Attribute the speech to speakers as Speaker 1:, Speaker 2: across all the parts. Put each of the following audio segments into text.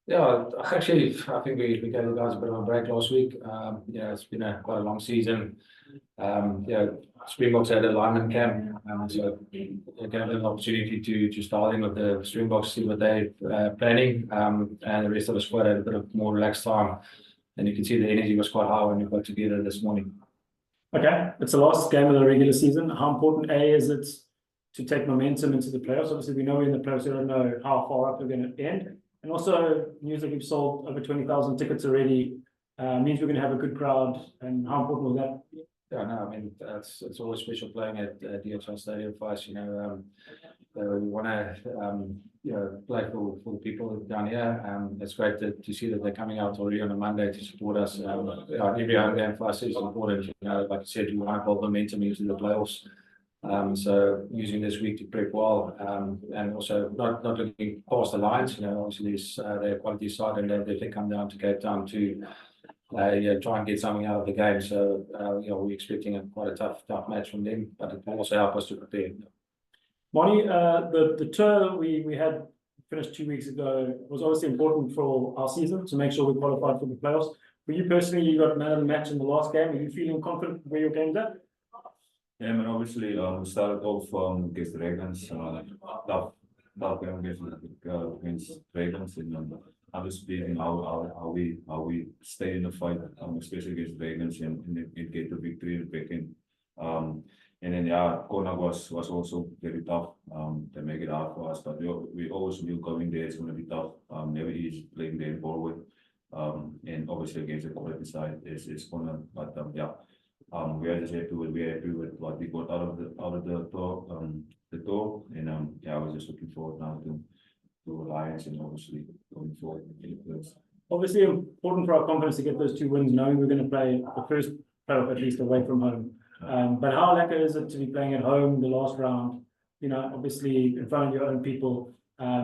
Speaker 1: Yeah, actually, I think we gave the guys a bit of a break last week. It's been quite a long season. Springboks had a lineman camp, so they gave them an opportunity to start in with the Springboks, see what they're planning, and the rest of the squad had a bit of more relaxed time. And you can see the energy was quite high when we got together this morning.
Speaker 2: Okay, it's the last game of the regular season. How important, is it to take momentum into the playoffs? Obviously, we know we're in the playoffs, we don't know how far up we're going to end. And also, news that we've sold over 20,000 tickets already means we're going to have a good crowd. And how important was that?
Speaker 1: Yeah, no, I mean, it's always special playing at DHL Stadium for us. We want to play for the people down here. It's great to see that they're coming out already on a Monday to support us. Every home game for us is important. Like I said, we want to build momentum into the playoffs. So using this week to prep well, and also not looking past the lines. Obviously their quality side, and they come down to Cape Town to try and get something out of the game. So we're expecting quite a tough match from them, but it will also help us to prepare.
Speaker 2: Manie, the tour we had finished 2 weeks ago was obviously important for our season to make sure we qualified for the playoffs. For you personally, you got man of the match in the last game. Are you feeling confident where your game's at?
Speaker 3: Yeah, man, obviously, we started off against the Ravens, tough game against Ravens, and I'm just pleasing how we stay in the fight, especially against Ravens, and get the victory back in. And then corner was also very tough. They make it hard for us, but we always knew going there it's going to be tough. Never easy playing there forward, and obviously against the quality side is corner, but we are just happy with what we got out of the tour, and I was just looking forward now to Alliance and obviously going forward in the playoffs.
Speaker 2: Obviously important for our confidence to get those 2 wins, knowing we're going to play the first playoff at least away from home. But how lekker is it to be playing at home the last round? Obviously in front of your own people,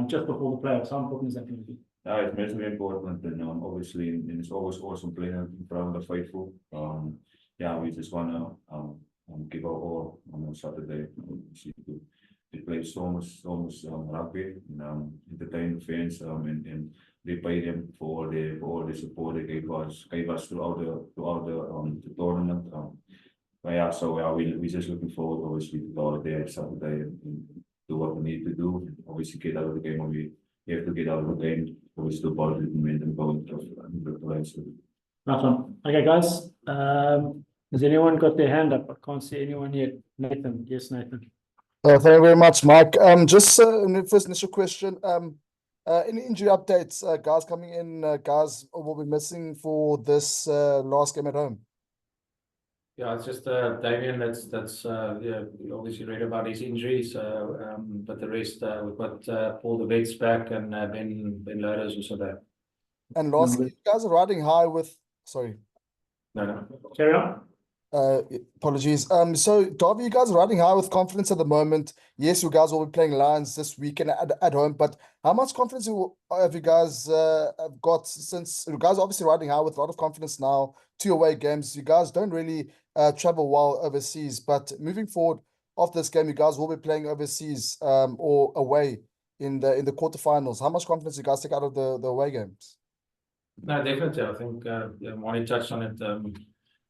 Speaker 2: just before the playoffs. How important is that going to be?
Speaker 3: It's massively important, and obviously, and it's always awesome playing in front of the faithful. We just want to give our all on Saturday. To play so much rugby, and entertain the fans, and repay them for all the support they gave us throughout the tournament. We're just looking forward, obviously, to go out there Saturday and do what we need to do. Obviously, get out of the game when we have to get out of the game. Obviously, still positive momentum going to the place.
Speaker 2: Nice one. Okay, guys. Has anyone got their hand up? I can't see anyone yet. Nathan. Yes, Nathan.
Speaker 4: Thank you very much, Mike. Just first initial question. Any injury updates, guys coming in, guys will be missing for this last game at home?
Speaker 1: Yeah, it's just Damien. That's you obviously read about his injuries, but the rest we've got Paul the Vets back, and Ben Loaders also there.
Speaker 4: And lastly, you guys are riding high with. Sorry.
Speaker 1: No.
Speaker 2: Carry on.
Speaker 4: Apologies. So Dawie, you guys are riding high with confidence at the moment. Yes, you guys will be playing Lions this weekend at home, but how much confidence have you guys have got, since you guys are obviously riding high with a lot of confidence now? 2 away games. You guys don't really travel well overseas, but moving forward after this game, you guys will be playing overseas or away in the quarterfinals. How much confidence you guys take out of the away games?
Speaker 1: No, definitely. I think Manie touched on it.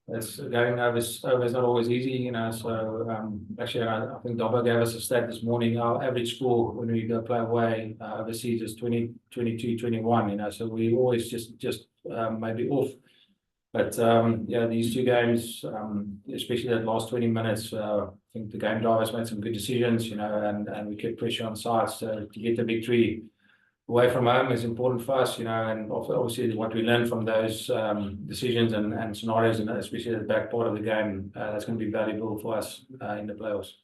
Speaker 1: It's going over is not always easy, So actually, I think Dobber gave us a stat this morning. Our average score when we go play away overseas is 20, 22, 21. So we always just maybe off. But these 2 games, especially that last 20 minutes, I think the game drivers made some good decisions, and we kept pressure on sides to get the victory. Away from home is important for us, and obviously what we learn from those decisions and scenarios, and especially the back part of the game, that's going to be valuable for us in the playoffs.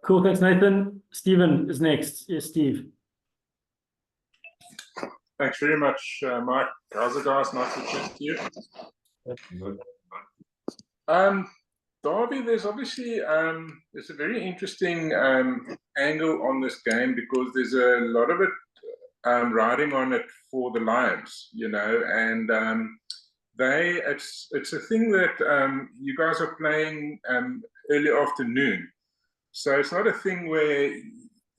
Speaker 2: Cool, thanks, Nathan. Stephen is next. Yes, Steve.
Speaker 5: Thanks very much, Mike. How's it, guys? Nice to chat to you.
Speaker 3: Good.
Speaker 5: Dawie, there's obviously there's a very interesting angle on this game, because there's a lot of it riding on it for the Lions, and it's a thing that you guys are playing early afternoon, so it's not a thing where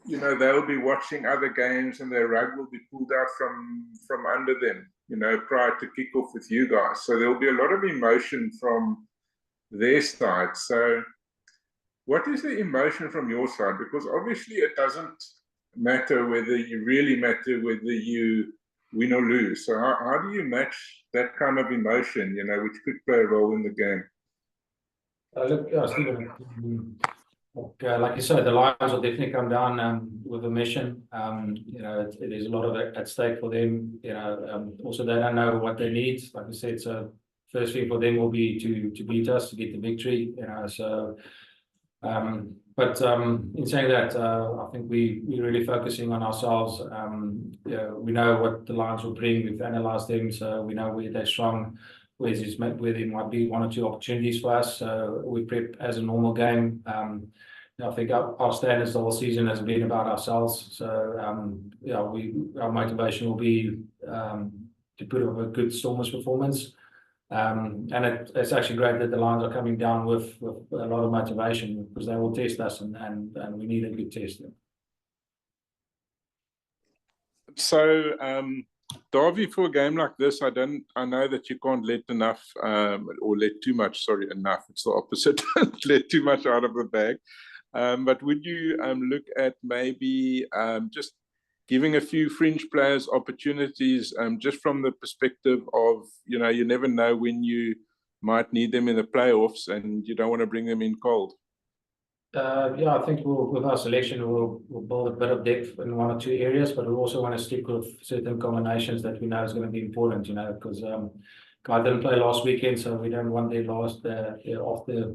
Speaker 5: you know, they'll be watching other games and their rug will be pulled out from under them, you know, prior to kickoff with you guys. So there'll be a lot of emotion from their side. So what is the emotion from your side? Because obviously it doesn't matter whether you win or lose. So how do you match that kind of emotion, you know, which could play a role in the game?
Speaker 1: Look, Stephen, like you said, the Lions will definitely come down with a mission. You know, it is a lot of at stake for them. You know, also they don't know what they need. Like I said, so first thing for them will be to beat us, to get the victory. You know, so. But in saying that, I think we're really focusing on ourselves. Yeah, we know what the Lions will bring. We've analysed them, so we know where they're strong, where there might be one or two opportunities for us. So we prep as a normal game. I think our standards the whole season has been about ourselves. So yeah, our motivation will be to put up a good Stormers performance. And it's actually great that the Lions are coming down with a lot of motivation, because they will test us, and we need a good test.
Speaker 5: So, Dawie, for a game like this, I know that you can't let enough, or let too much. Sorry, enough. It's the opposite. Let too much out of the bag. But would you look at maybe just giving a few fringe players opportunities, just from the perspective of, you know, you never know when you might need them in the playoffs, and you don't want to bring them in cold?
Speaker 1: Yeah, I think with our selection, we'll build a bit of depth in one or two areas, but we also want to stick with certain combinations that we know is going to be important, you know, because Guy didn't play last weekend, so we don't want their last after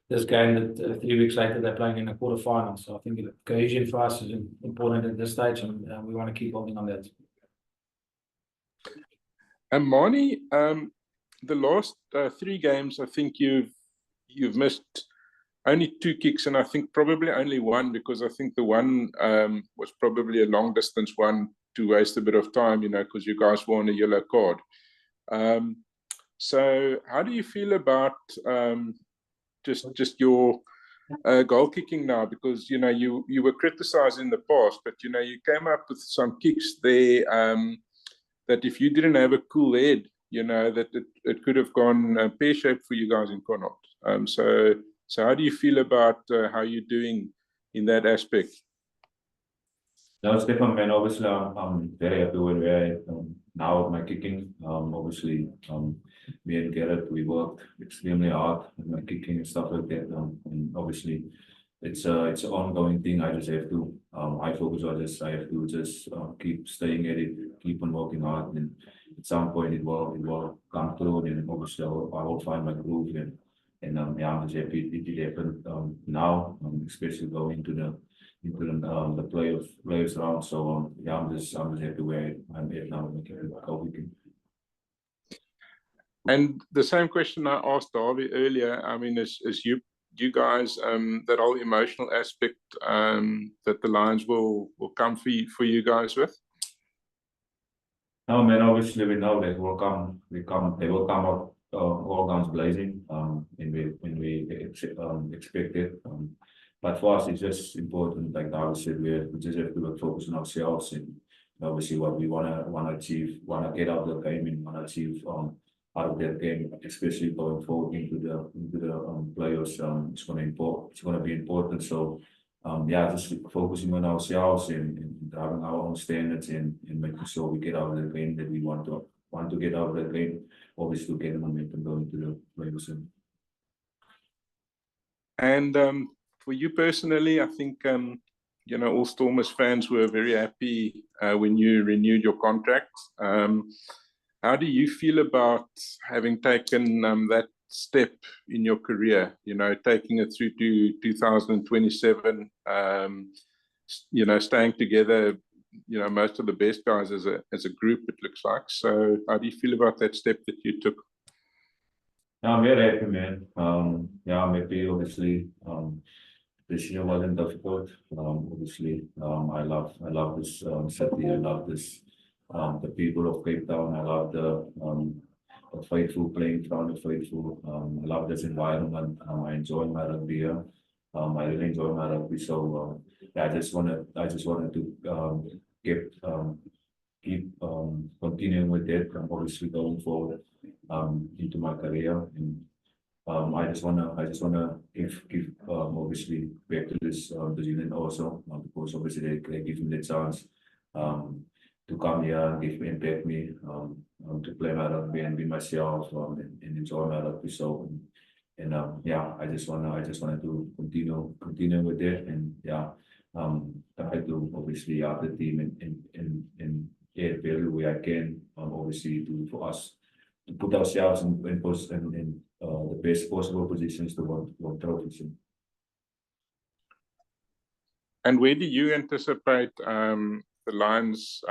Speaker 1: this game that 3 weeks later they're playing in a quarterfinal. So I think cohesion for us is important at this stage, and we want to keep building on that.
Speaker 5: And Manie, the last 3 games, I think you've missed only 2 kicks, and I think probably only 1, because I think the one was probably a long distance one to waste a bit of time, you know, because you guys won a yellow card. So how do you feel about just your goal kicking now? Because, you know, you were criticized in the past, but, you know, you came up with some kicks there that if you didn't have a cool head, you know, that it could have gone pear-shaped for you guys in Connaught. So how do you feel about how you're doing in that aspect?
Speaker 3: No, Stefan, man, obviously I'm very happy with where I am now with my kicking. Obviously, me and Garrett, we worked extremely hard with my kicking and stuff like that. And obviously, it's an ongoing thing. I just have to, I focus on this. I have to just keep staying at it, keep on working hard, and at some point it will come through. And obviously, I will find my groove. And yeah, I'm just happy it happened now, especially going into the playoffs round. So yeah, I'm just happy where I'm at now.
Speaker 5: And the same question I asked Dawie earlier. I mean, as you guys, that whole emotional aspect that the Lions will come for you guys with?
Speaker 3: No, man, obviously we know they will come. They will come up all guns blazing. When we expect it. But for us, it's just important, like Dawie said, we just have to focus on ourselves and obviously what we want to achieve, want to get out of the game, and want to achieve out of that game, especially going forward into the playoffs. It's going to be important. So yeah, just focusing on ourselves and having our own standards and making sure we get out of the game that we want to get out of the game. Obviously, to get momentum going to the playoffs.
Speaker 5: And for you personally, I think you know, all Stormers fans were very happy when you renewed your contract. How do you feel about having taken that step in your career? You know, taking it through to 2027. You know, staying together. You know, most of the best guys as a group, it looks like. So, how do you feel about that step that you took?
Speaker 3: I'm very happy, man. Yeah, I'm happy. Obviously, this year wasn't difficult. Obviously, I love this city. I love this the people of Cape Town. I love the faithful playing ground, the faithful. I love this environment. I enjoy my rugby here. I really enjoy my rugby. So yeah, I just wanted to keep continuing with that. I'm obviously going forward into my career, and I just wanna give obviously back to this unit also, because obviously they give me the chance to come here and impact me to play my rugby and be myself and enjoy my rugby. So and yeah, I just wanted to continue with that, and yeah, try to obviously help the team and add value where I can, obviously for us to put ourselves in the best possible positions to win trophies.
Speaker 5: And where do you anticipate the Lions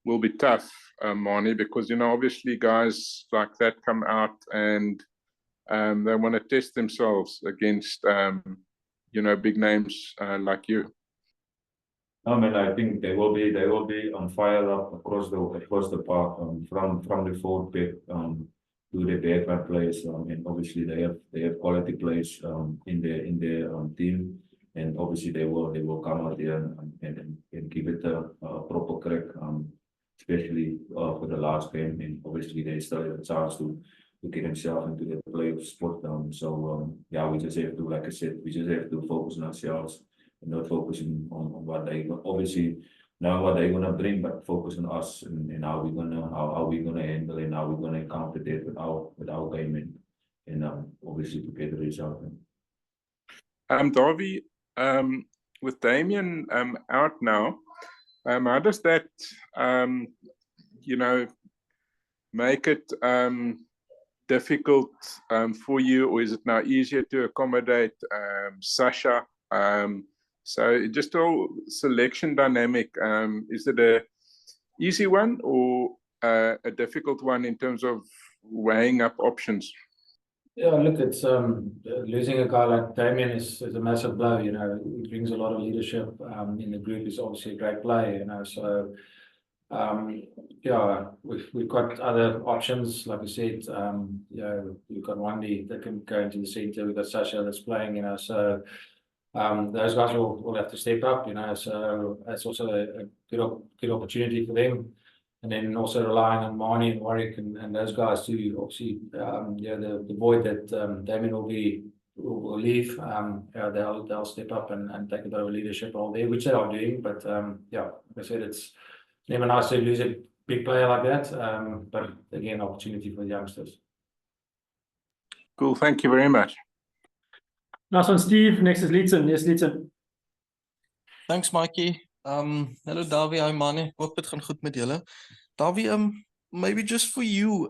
Speaker 5: will be tough, Manie? Because, you know, obviously guys like that come out and they want to test themselves against, you know, big names like you.
Speaker 3: I mean, I think they will be on fire up across the park, from the forward pack to the backup players, and obviously they have quality players in their team, and obviously they will come out there and give it a proper crack, especially for the last game, and obviously they still have a chance to get themselves into the playoff spot. So yeah, we just have to, like I said, we just have to focus on ourselves and not focusing on what they obviously know what they're gonna bring, but focus on us and how we're gonna handle and how we're gonna counter that with our game and obviously to get the result.
Speaker 5: Dawie, with Damian out now, how does that you know, make it difficult for you, or is it now easier to accommodate Sasha? So just all selection dynamic, is it a easy one or a difficult one in terms of weighing up options?
Speaker 1: Yeah, look, it's losing a guy like Damien is a massive blow. You know, he brings a lot of leadership in the group. He's obviously a great player. You know, so yeah, we've got other options. Like I said, you know, we've got Wendy that can go into the centre. We've got Sasha that's playing. You know, so those guys will have to step up. You know, so that's also a good opportunity for them. And then also relying on Manie and Warwick and those guys too. Obviously, yeah, the void that Damien will leave. Yeah, they'll step up and take a bit of a leadership role there, which they are doing. But yeah, like I said, it's never nice to lose a big player like that. But again, opportunity for the youngsters.
Speaker 5: Cool. Thank you very much.
Speaker 2: Nice one, Steve. Next is Leeton. Yes, Leeton.
Speaker 6: Thanks, Mikey. Hello, Dawie. Hi, Manie. Hoop het gaan goed met julle. Dawie, maybe just for you,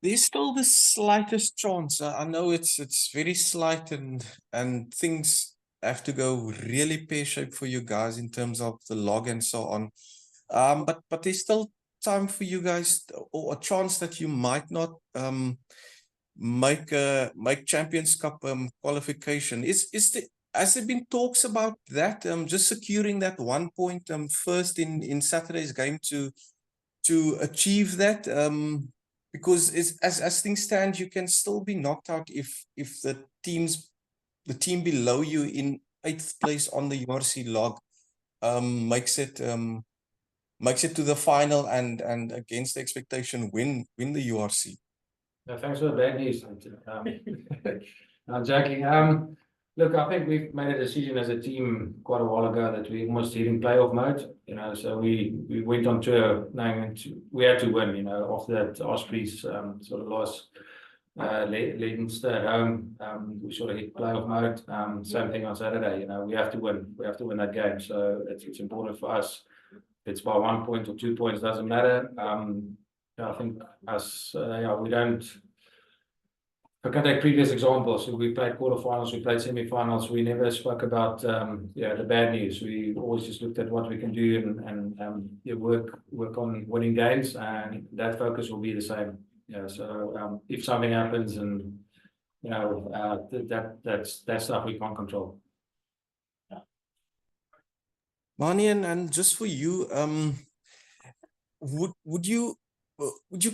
Speaker 6: there's still the slightest chance. I know it's very slight and things have to go really pear-shaped for you guys in terms of the log and so on. But there's still time for you guys, or a chance that you might not make Champions Cup qualification. Has there been talks about that? Just securing that 1 point first in Saturday's game to achieve that. Because as things stand, you can still be knocked out if the team below you in 8th place on the URC log makes it to the final and against the expectation win the URC.
Speaker 1: No, thanks for the bad news. I'm joking. Look, I think we've made a decision as a team quite a while ago that we almost hit in playoff mode. You know, so we went on tour knowing we had to win. You know, after that Ospreys sort of lost Leinster at home, we sort of hit playoff mode. Same thing on Saturday. You know, we have to win. We have to win that game. So it's important for us. If it's by 1 point or 2 points, doesn't matter. I think us, we don't. I can take previous examples. We played quarterfinals, we played semi-finals. We never spoke about the bad news. We always just looked at what we can do and work on winning games, and that focus will be the same. Yeah. So if something happens, and you know that's stuff we can't control.
Speaker 6: Manie, and just for you, would you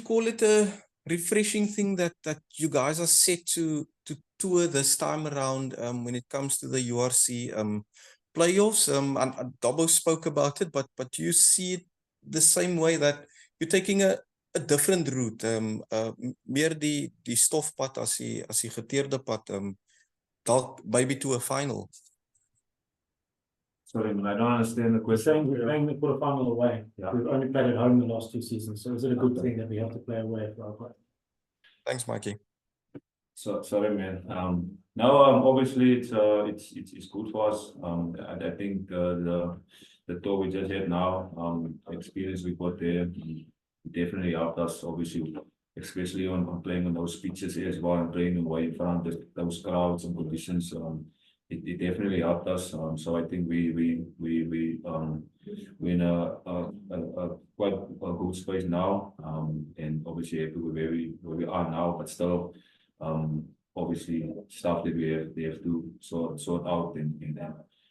Speaker 6: call it a refreshing thing that you guys are set to tour this time around when it comes to the URC playoffs? And Dobbo spoke about it, but do you see it the same way that you're taking a different route, meer die stofpad as die geteerde pad, dalk maybe to a final?
Speaker 3: Sorry, man, I don't understand the
Speaker 2: We're
Speaker 3: question.
Speaker 2: saying we're playing the quarterfinal away.
Speaker 3: Yeah.
Speaker 2: We've only played at home the last 2 seasons, so is it a good thing that we have to play away for our club?
Speaker 6: Thanks, Mikey.
Speaker 3: So sorry, man. No, obviously it's good for us. I think the tour we just had now, experience we got there, definitely helped us. Obviously, especially on playing on those pitches as well and playing away in front of those crowds and conditions. It definitely helped us. So I think we're in a quite a good space now. And obviously happy with where we are now, but still. Obviously stuff that we have to sort out and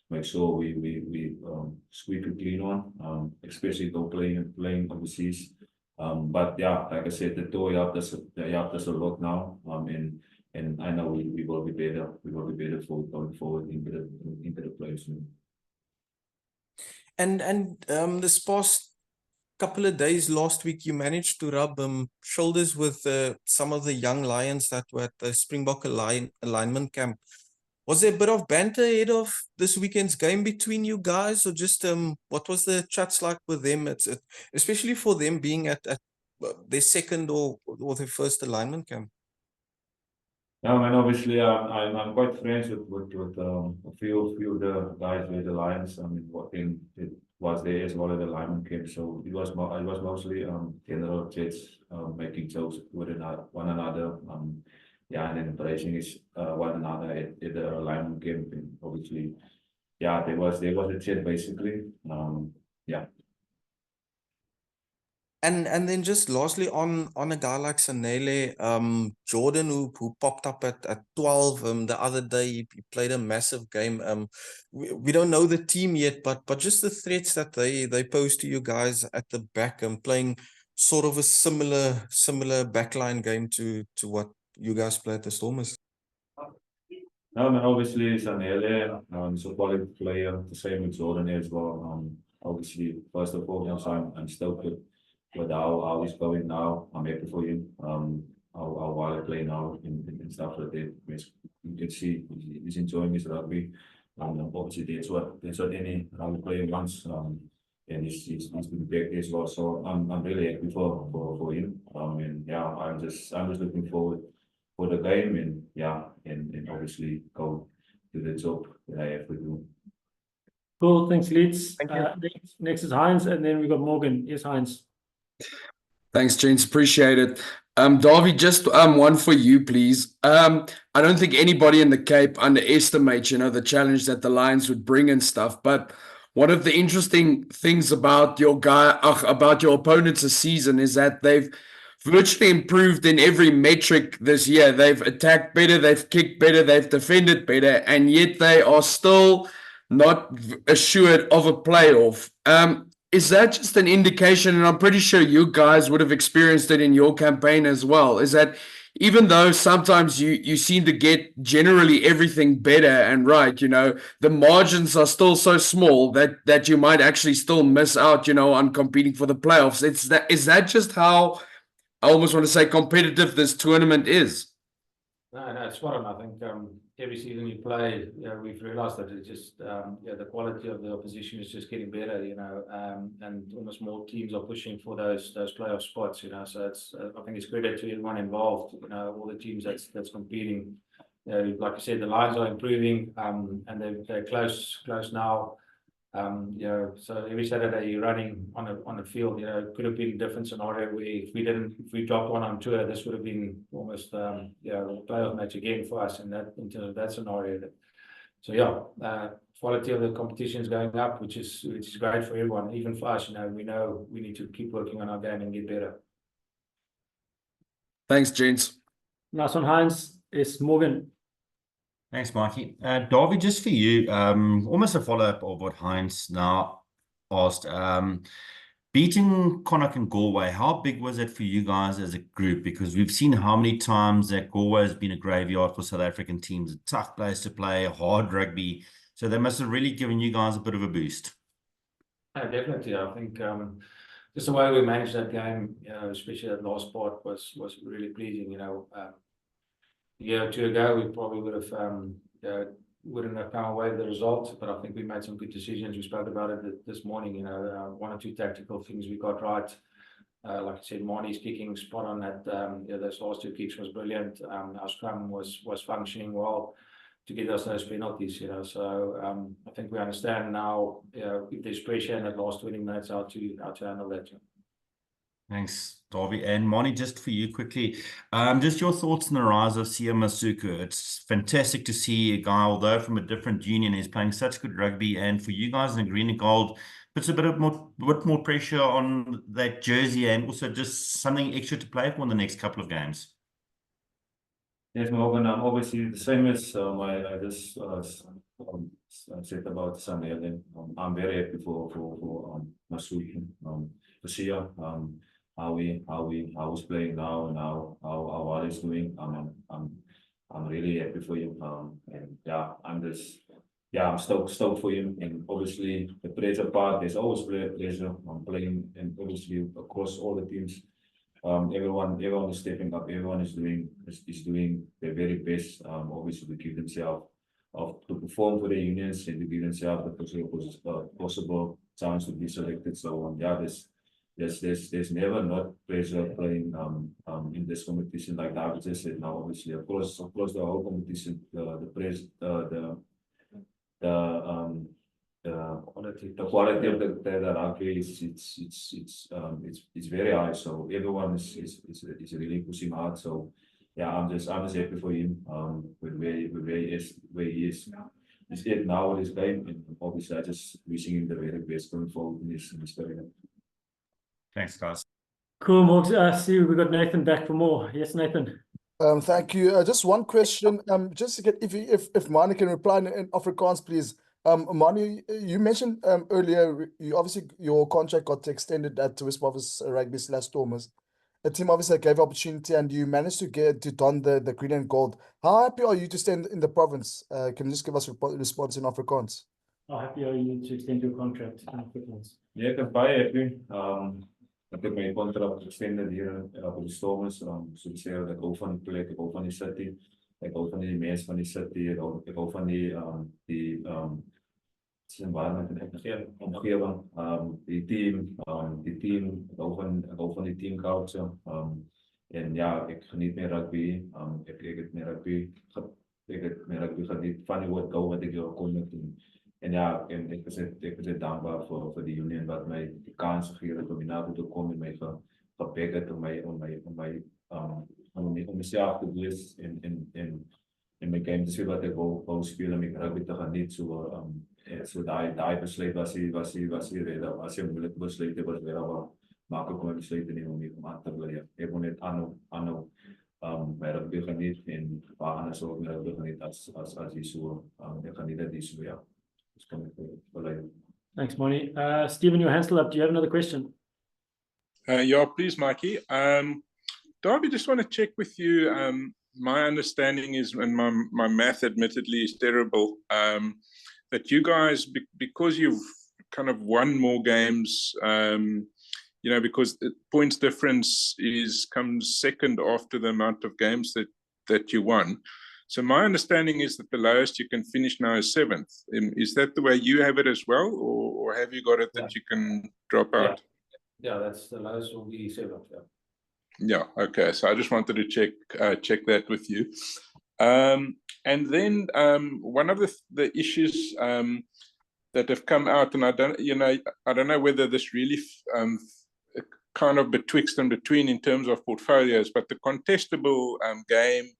Speaker 3: make sure we squeak it clean on, especially though playing overseas. But yeah, like I said, the tour helped us a lot now. And I know we will be better. We will be better for going forward into the playoffs.
Speaker 6: And this past couple of days last week, you managed to rub shoulders with some of the young lions that were at the Springbok alignment camp. Was there a bit of banter ahead of this weekend's game between you guys, or just what was the chats like with them? It's especially for them being at their second or their first alignment camp.
Speaker 3: Yeah, man. Obviously, I'm quite friends with a few of the guys with the Lions. I mean, it was there as well at the lineman camp. So it was mostly general chats, making jokes with one another. Yeah, and then embracing one another at the lineman camp. And obviously, yeah, there was a chat basically. Yeah.
Speaker 6: And then just lastly on a guy like Sanele, Jordan who popped up at 12 the other day, he played a massive game. We don't know the team yet, but just the threats that they pose to you guys at the back and playing sort of a similar backline game to what you guys play at the Stormers.
Speaker 3: No, I mean, obviously Sanele, is a quality player, the same with Jordan as well. Obviously, first of all, I'm stoked with how he's going now. I'm happy for him. How well I play now and stuff like that. You can see he's enjoying his rugby. Obviously that's what any rugby player wants. And he's been back as well. So I'm really happy for him. And yeah, I'm just looking forward for the game and yeah, and obviously go to the job that I have to do.
Speaker 2: Cool, thanks, Leeds.
Speaker 6: Thank you.
Speaker 2: Next is Heinz, and then we got Morgan. Yes, Heinz.
Speaker 7: Thanks, gents. Appreciate it. Dawie, just one for you, please. I don't think anybody in the Cape underestimates, the challenge that the Lions would bring and stuff. But one of the interesting things about your opponents this season is that they've virtually improved in every metric this year. They've attacked better, they've kicked better, they've defended better, and yet they are still not assured of a playoff. Is that just an indication, and I'm pretty sure you guys would have experienced it in your campaign as well, is that even though sometimes you seem to get generally everything better and right, the margins are still so small that you might actually still miss out, on competing for the playoffs. Is that just how, I almost want to say, competitive this tournament is?
Speaker 1: No, it's spot on. I think every season you play, we've realized that it's just the quality of the opposition is just getting better, and almost more teams are pushing for those playoff spots, So it's I think it's credit to everyone involved, all the teams that's competing. Like I said, the Lions are improving, and they're close now. So every Saturday you're running on a field, it could have been a different scenario where if we dropped one on tour, this would have been almost a playoff match again for us in terms of that scenario. So quality of the competition is going up, which is great for everyone, even for us. We know we need to keep working on our game and get better.
Speaker 7: Thanks, gents.
Speaker 2: Last one, Heinz, is Morgan.
Speaker 8: Thanks, Mikey. Dawie, just for you, almost a follow-up of what Heinz now asked. beating Connacht and Galway, how big was it for you guys as a group? Because we've seen how many times that Galway has been a graveyard for South African teams, a tough place to play, hard rugby. So they must have really given you guys a bit of a boost.
Speaker 1: Definitely. I think just the way we managed that game, especially that last part, was really pleasing. A year or two ago, we probably would have wouldn't have come away with the result, but I think we made some good decisions. We spoke about it this morning. One or two tactical things we got right. Like I said, Manie's kicking spot on that. Those last two kicks was brilliant. Our scrum was functioning well to get us those penalties. So I think we understand now if there's pressure in that last 20 minutes how to handle that.
Speaker 8: Thanks, Dawie. And Manie, just for you quickly, just your thoughts on the rise of Sia Masuku. It's fantastic to see a guy, although from a different union, is playing such good rugby. And for you guys in the green and gold, puts a bit more pressure on that jersey and also just something extra to play for in the next couple of games.
Speaker 3: Yes, Morgan, obviously the same as I just said about Sunday. I'm very happy for Masuku, to see how he's playing now and how he's doing. I'm really happy for him. And yeah, I'm stoked for him. And obviously the pressure part, there's always pressure on playing, and obviously across all the teams. Everyone is stepping up. Everyone is doing their very best. Obviously to give themselves to perform for the unions and to give themselves the possible chance to be selected. So there's never not pressure playing in this competition. Like Dawie just said, now obviously across the whole competition, the quality of the rugby it's very high. So everyone is really pushing hard. So yeah, I'm just happy for him with where he is. He's yet now with his game, and obviously I just wishing him the very best going forward in his career.
Speaker 8: Thanks, guys.
Speaker 2: Cool, Morgs. See, we got Nathan back for more. Yes, Nathan.
Speaker 4: Thank you. Just one question. Just to get if Manie can reply in Afrikaans, please. Manie, you mentioned earlier, you obviously your contract got extended at Westprovince Rugby / Stormers. The team obviously gave opportunity, and you managed to get to don the green and gold. How happy are you to stay in the province? Can you just give us a response in Afrikaans?
Speaker 2: How happy are you to extend your contract in Afrikaans?
Speaker 3: Yeah, I'm very happy. Ek het my contract extended hier op die Stormers. So sê ek hou van die plek, ek hou van die city, ek hou van die mense van die city, ek hou van die environment en omgewing, die team, ek hou van die team culture. En ja, ek geniet my rugby. Ek het my rugby geniet van die woord gou wat ek hier kon doen. En ja, ek is dankbaar voor die union wat my die kans gegee het om hierna te kom en my gebek het om myself te wees en my game te speel wat ek wou speel en my rugby te geniet. So daai besluit was hier rede. Was jy moeilik besluit, dit was weer maar maklik om besluit te neem om aan te bly. Ek wil net aanhou my rugby geniet en waar anders ook my rugby geniet as hier so. Ek geniet dit hier so, ja.
Speaker 2: Thanks, Manie. Stephen, your hand's still up. Do you have another question?
Speaker 5: Yeah, please, Mikey. Dawie, just want to check with you. My understanding is, and my math admittedly is terrible, that you guys, because you've kind of won more games, because the points difference comes second after the amount of games that you won. So my understanding is that the lowest you can finish now is 7th. Is that the way you have it as well, or have you got it that you can drop out?
Speaker 1: Yeah, that's the lowest will be 7th.
Speaker 5: Yeah. Okay. So I just wanted to check that with you. And then one of the issues that have come out, and I don't know whether this really kind of betwixt and between in terms of portfolios, but the contestable game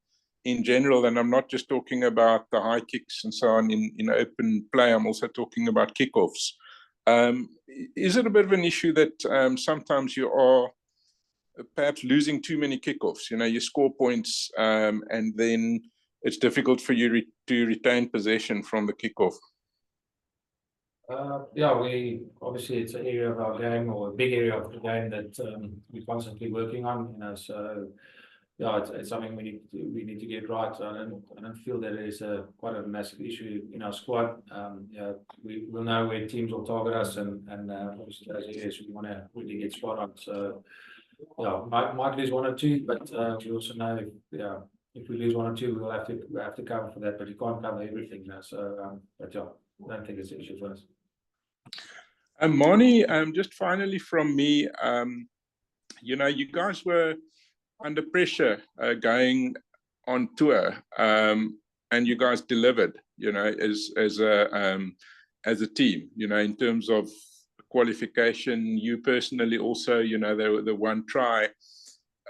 Speaker 5: in general, and I'm not just talking about the high kicks and so on in open play, I'm also talking about kickoffs. Is it a bit of an issue that sometimes you are perhaps losing too many kickoffs? You score points and then it's difficult for you to retain possession from the kickoff.
Speaker 1: Yeah, we obviously it's an area of our game or a big area of the game that we're constantly working on. So yeah, it's something we need to get right. So I don't feel that there's quite a massive issue in our squad. Yeah, we will know where teams will target us, and obviously those areas we want to really get spot on. So yeah, might lose one or two, but we also know if we lose one or two, we'll have to cover for that. But you can't cover everything now. So but yeah, I don't think it's an issue for us.
Speaker 5: Manie, just finally from me, you guys were under pressure going on tour, and you guys delivered, as a team, in terms of qualification. You personally also, the one try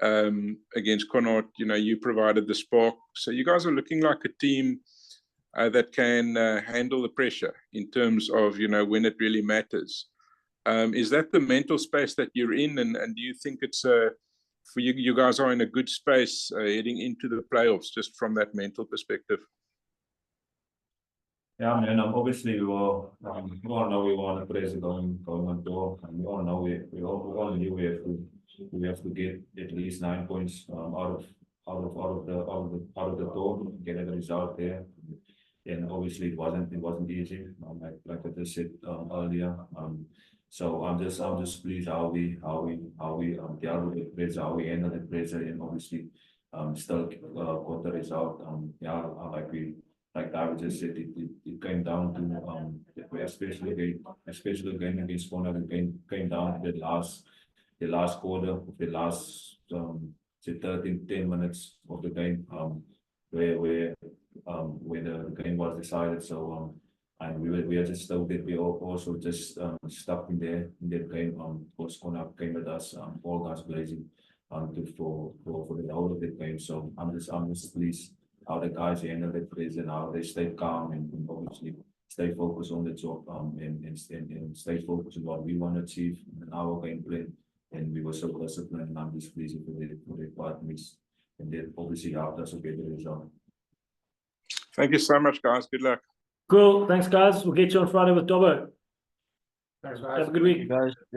Speaker 5: against Connaught, you provided the spark. So you guys are looking like a team that can handle the pressure in terms of, when it really matters. Is that the mental space that you're in, and do you think it's for you guys are in a good space heading into the playoffs, just from that mental perspective?
Speaker 3: Yeah, man. Obviously, we all know we want to press going on tour, and we all know we all knew we have to get at least 9 points out of the tour, get a result there. And obviously, it wasn't easy. Like I just said earlier. So I'm just pleased how we dealt with the pressure, how we handled the pressure, and obviously still got the result. Yeah, like Dawie just said, it came down to especially game against Connaught, it came down to the last quarter of the last 10 minutes of the game, where the game was decided. So and we are just so that we also just stuck in that game. Because Connaught came with us, all guys blazing for the whole of the game. So I'm just pleased how the guys handle the pressure and how they stay calm and obviously stay focused on the job, and stay focused on what we want to achieve in our game plan. And we were so disciplined, and I'm just pleased for the partners, and that obviously helped us to get the result.
Speaker 5: Thank you so much, guys. Good luck.
Speaker 2: Cool. Thanks, guys. We'll get you on Friday with Dobbo.
Speaker 1: Thanks, guys.
Speaker 2: Have a good week.
Speaker 6: Guys.